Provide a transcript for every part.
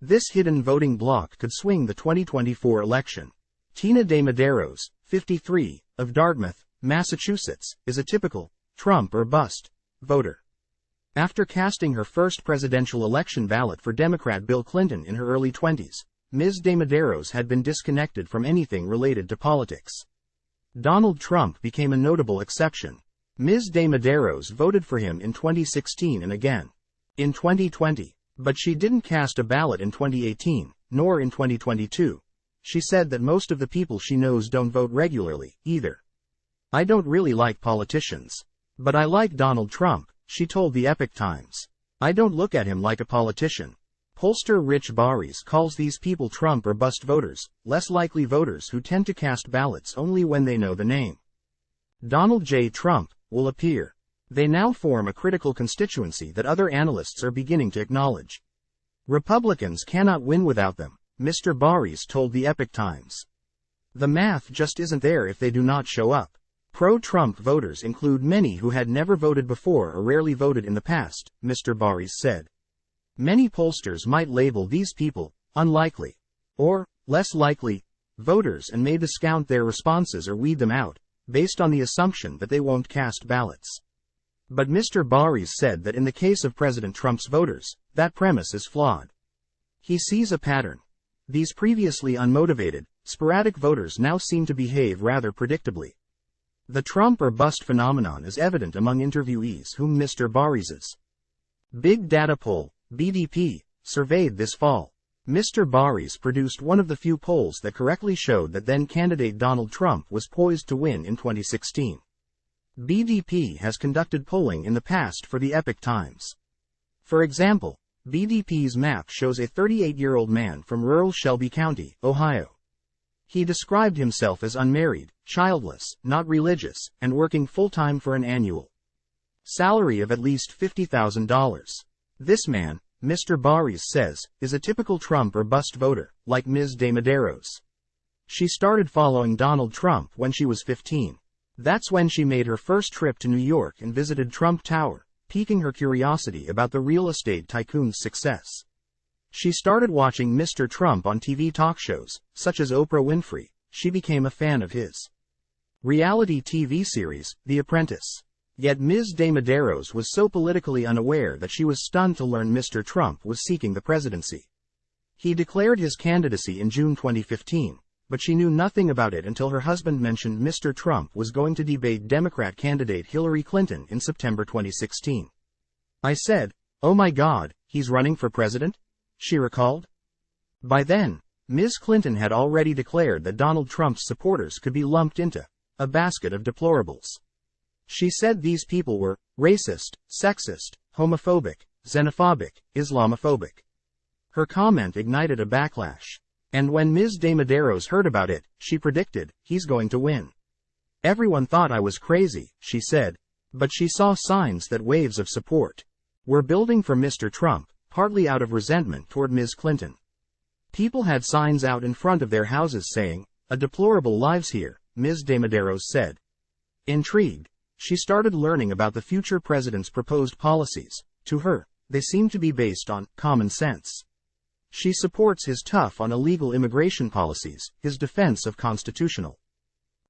This hidden voting bloc could swing the 2024 election. Tina DeMedeiros, 53, of Dartmouth, Massachusetts, is a typical Trump or bust voter. After casting her first presidential election ballot for Democrat Bill Clinton in her early 20s, Ms. DeMedeiros had been disconnected from anything related to politics. Donald Trump became a notable exception. Ms. DeMedeiros voted for him in 2016 and again in 2020, but she didn't cast a ballot in 2018, nor in 2022. She said that most of the people she knows don't vote regularly, either. "I don't really like politicians. But I like Donald Trump," she told the Epoch Times. "I don't look at him like a politician." Pollster Rich Baris calls these people Trump or bust voters, less likely voters who tend to cast ballots only when they know the name. Donald J. Trump will appear. They now form a critical constituency that other analysts are beginning to acknowledge. Republicans cannot win without them, Mr. Baris told the Epoch Times. "The math just isn't there if they do not show up." Pro-Trump voters include many who had never voted before or rarely voted in the past, Mr. Baris said. Many pollsters might label these people unlikely or less likely voters and may discount their responses or weed them out, based on the assumption that they won't cast ballots. But Mr. Baris said that in the case of President Trump's voters, that premise is flawed. He sees a pattern. These previously unmotivated, sporadic voters now seem to behave rather predictably. The Trump or bust phenomenon is evident among interviewees whom Mr. Baris's Big Data Poll, BDP, surveyed this fall. Mr. Baris produced one of the few polls that correctly showed that then-candidate Donald Trump was poised to win in 2016. BDP has conducted polling in the past for the Epoch Times. For example, BDP's map shows a 38-year-old man from rural Shelby County, Ohio. He described himself as unmarried, childless, not religious, and working full-time for an annual salary of at least $50,000. This man, Mr. Baris says, is a typical Trump or bust voter, like Ms. DeMedeiros. She started following Donald Trump when she was 15. That's when she made her first trip to New York and visited Trump Tower, piquing her curiosity about the real estate tycoon's success. She started watching Mr. Trump on TV talk shows, such as Oprah Winfrey. She became a fan of his reality TV series, The Apprentice. Yet Ms. DeMedeiros was so politically unaware that she was stunned to learn Mr. Trump was seeking the presidency. He declared his candidacy in June 2015, but she knew nothing about it until her husband mentioned Mr. Trump was going to debate Democrat candidate Hillary Clinton in September 2016. "I said, oh my God, he's running for president?" she recalled. By then, Ms. Clinton had already declared that Donald Trump's supporters could be lumped into a basket of deplorables. She said these people were racist, sexist, homophobic, xenophobic, Islamophobic. Her comment ignited a backlash. And when Ms. DeMedeiros heard about it, she predicted, "He's going to win." "Everyone thought I was crazy," she said. But she saw signs that waves of support were building for Mr. Trump, partly out of resentment toward Ms. Clinton. People had signs out in front of their houses saying, "A deplorable lives here," Ms. DeMedeiros said. Intrigued, she started learning about the future president's proposed policies. To her, they seem to be based on common sense. She supports his tough on illegal immigration policies, his defense of constitutional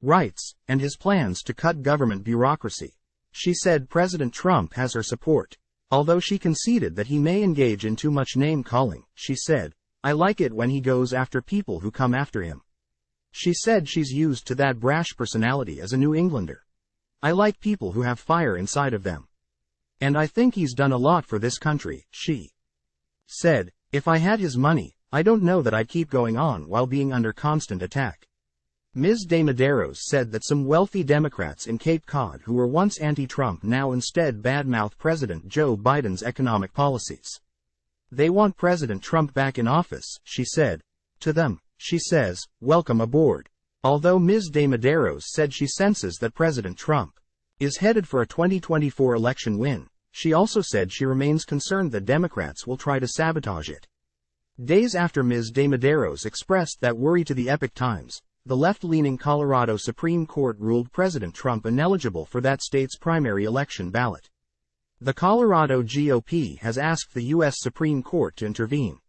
rights, and his plans to cut government bureaucracy. She said President Trump has her support. Although she conceded that he may engage in too much name-calling, she said, "I like it when he goes after people who come after him." She said she's used to that brash personality as a New Englander. "I like people who have fire inside of them. And I think he's done a lot for this country," she said. "If I had his money, I don't know that I'd keep going on while being under constant attack." Ms. DeMedeiros said that some wealthy Democrats in Cape Cod who were once anti-Trump now instead badmouth President Joe Biden's economic policies. "They want President Trump back in office," she said. To them, she says, "Welcome aboard." Although Ms. DeMedeiros said she senses that President Trump is headed for a 2024 election win, she also said she remains concerned that Democrats will try to sabotage it. Days after Ms. DeMedeiros expressed that worry to the Epoch Times, the left-leaning Colorado Supreme Court ruled President Trump ineligible for that state's primary election ballot. The Colorado GOP has asked the U.S. Supreme Court to intervene.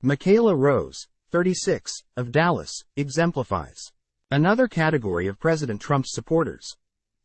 Michaela Rose, 36, of Dallas, exemplifies another category of President Trump's supporters.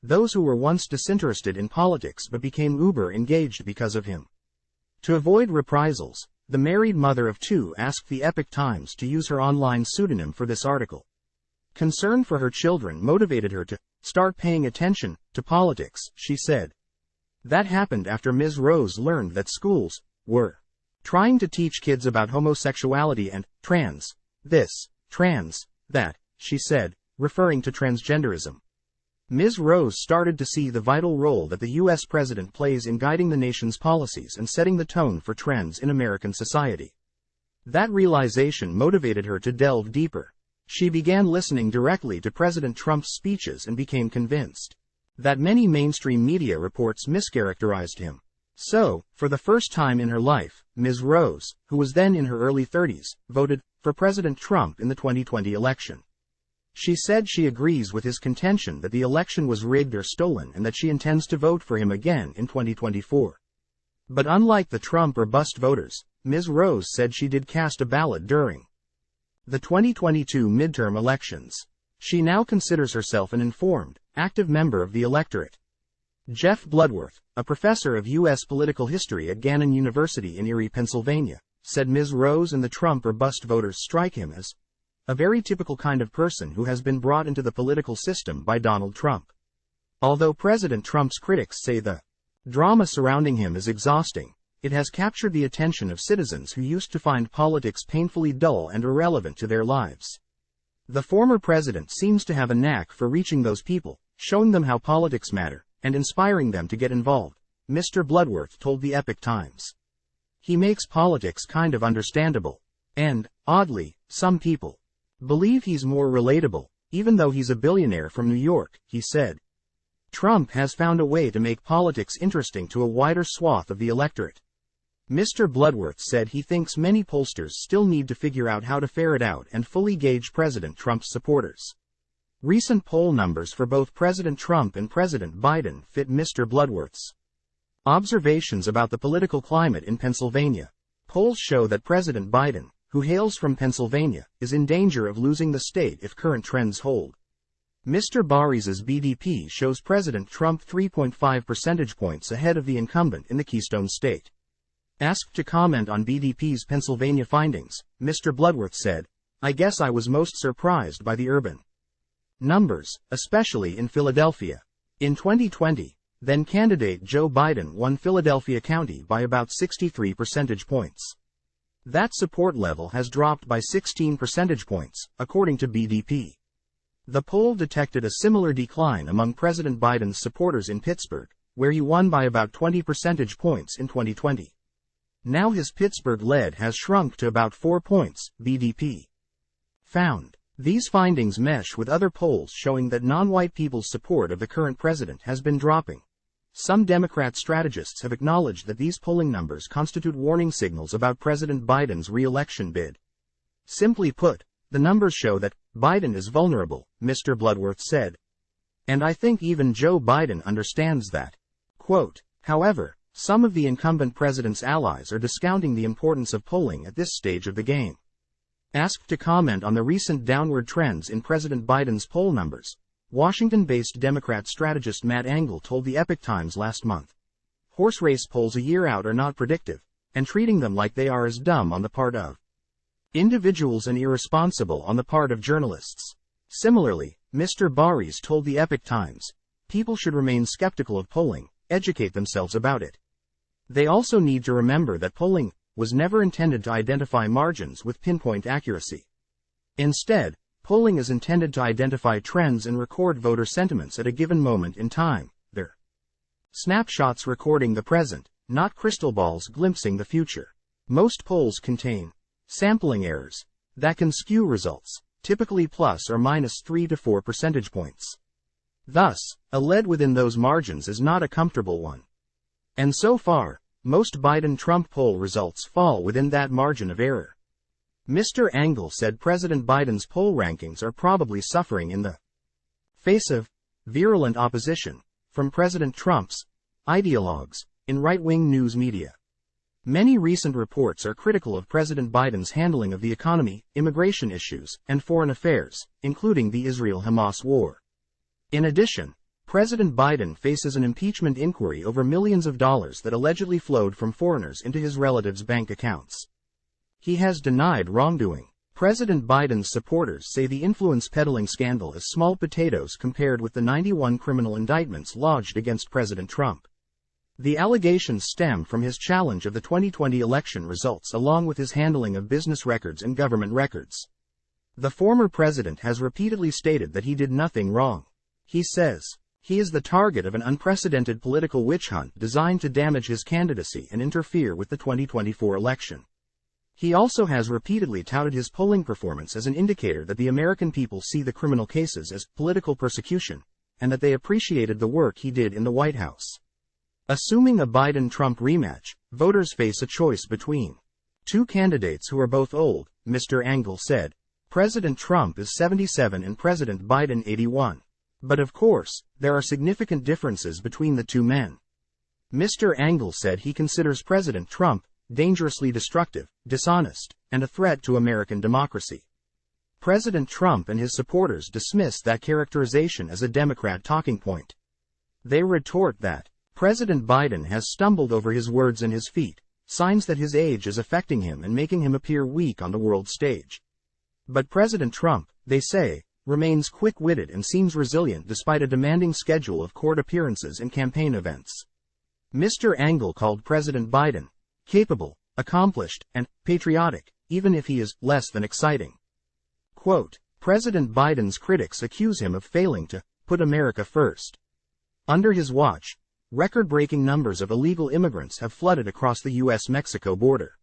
Those who were once disinterested in politics but became uber engaged because of him. To avoid reprisals, the married mother of two asked the Epoch Times to use her online pseudonym for this article. Concern for her children motivated her to start paying attention to politics, she said. That happened after Ms. Rose learned that schools were trying to teach kids about homosexuality and trans this, trans that, she said, referring to transgenderism. Ms. Rose started to see the vital role that the U.S. president plays in guiding the nation's policies and setting the tone for trends in American society. That realization motivated her to delve deeper. She began listening directly to President Trump's speeches and became convinced that many mainstream media reports mischaracterized him. So, for the first time in her life, Ms. Rose, who was then in her early 30s, voted for President Trump in the 2020 election. She said she agrees with his contention that the election was rigged or stolen and that she intends to vote for him again in 2024. But unlike the Trump or bust voters, Ms. Rose said she did cast a ballot during the 2022 midterm elections. She now considers herself an informed, active member of the electorate. Jeff Bloodworth, a professor of U.S. political history at Gannon University in Erie, Pennsylvania, said Ms. Rose and the Trump or bust voters strike him as a very typical kind of person who has been brought into the political system by Donald Trump. Although President Trump's critics say the drama surrounding him is exhausting, it has captured the attention of citizens who used to find politics painfully dull and irrelevant to their lives. The former president seems to have a knack for reaching those people, showing them how politics matter, and inspiring them to get involved, Mr. Bloodworth told the Epoch Times. He makes politics kind of understandable. And, oddly, some people believe he's more relatable, even though he's a billionaire from New York, he said. Trump has found a way to make politics interesting to a wider swath of the electorate. Mr. Bloodworth said he thinks many pollsters still need to figure out how to ferret out and fully gauge President Trump's supporters. Recent poll numbers for both President Trump and President Biden fit Mr. Bloodworth's observations about the political climate in Pennsylvania. Polls show that President Biden, who hails from Pennsylvania, is in danger of losing the state if current trends hold. Mr. Baris's BDP shows President Trump 3.5 percentage points ahead of the incumbent in the Keystone State. Asked to comment on BDP's Pennsylvania findings, Mr. Bloodworth said, "I guess I was most surprised by the urban numbers, especially in Philadelphia. In 2020, then-candidate Joe Biden won Philadelphia County by about 63 percentage points. That support level has dropped by 16 percentage points, according to BDP. The poll detected a similar decline among President Biden's supporters in Pittsburgh, where he won by about 20 percentage points in 2020. Now his Pittsburgh lead has shrunk to about 4 points, BDP found. These findings mesh with other polls showing that non-white people's support of the current president has been dropping. Some Democrat strategists have acknowledged that these polling numbers constitute warning signals about President Biden's re-election bid. Simply put, the numbers show that Biden is vulnerable, Mr. Bloodworth said. And I think even Joe Biden understands that. Quote, however, some of the incumbent president's allies are discounting the importance of polling at this stage of the game. Asked to comment on the recent downward trends in President Biden's poll numbers, Washington-based Democrat strategist Matt Engel told the Epoch Times last month, horse race polls a year out are not predictive, and treating them like they are is dumb on the part of individuals and irresponsible on the part of journalists. Similarly, Mr. Baris told the Epoch Times, people should remain skeptical of polling, educate themselves about it. They also need to remember that polling was never intended to identify margins with pinpoint accuracy. Instead, polling is intended to identify trends and record voter sentiments at a given moment in time. They're snapshots recording the present, not crystal balls glimpsing the future. Most polls contain sampling errors that can skew results, typically plus or minus 3 to 4 percentage points. Thus, a lead within those margins is not a comfortable one. And so far, most Biden-Trump poll results fall within that margin of error. Mr. Engel said President Biden's poll rankings are probably suffering in the face of virulent opposition from President Trump's ideologues in right-wing news media. Many recent reports are critical of President Biden's handling of the economy, immigration issues, and foreign affairs, including the Israel-Hamas war. In addition, President Biden faces an impeachment inquiry over millions of dollars that allegedly flowed from foreigners into his relatives' bank accounts. He has denied wrongdoing. President Biden's supporters say the influence peddling scandal is small potatoes compared with the 91 criminal indictments lodged against President Trump. The allegations stem from his challenge of the 2020 election results along with his handling of business records and government records. The former president has repeatedly stated that he did nothing wrong. He says he is the target of an unprecedented political witch hunt designed to damage his candidacy and interfere with the 2024 election. He also has repeatedly touted his polling performance as an indicator that the American people see the criminal cases as political persecution, and that they appreciated the work he did in the White House. Assuming a Biden-Trump rematch, voters face a choice between two candidates who are both old, Mr. Angle said. President Trump is 77 and President Biden 81. But of course, there are significant differences between the two men. Mr. Angle said he considers President Trump dangerously destructive, dishonest, and a threat to American democracy. President Trump and his supporters dismiss that characterization as a Democrat talking point. They retort that President Biden has stumbled over his words and his feet, signs that his age is affecting him and making him appear weak on the world stage. But President Trump, they say, remains quick-witted and seems resilient despite a demanding schedule of court appearances and campaign events. Mr. Angle called President Biden capable, accomplished, and patriotic, even if he is less than exciting. Quote, President Biden's critics accuse him of failing to put America first. Under his watch, record-breaking numbers of illegal immigrants have flooded across the U.S.-Mexico border.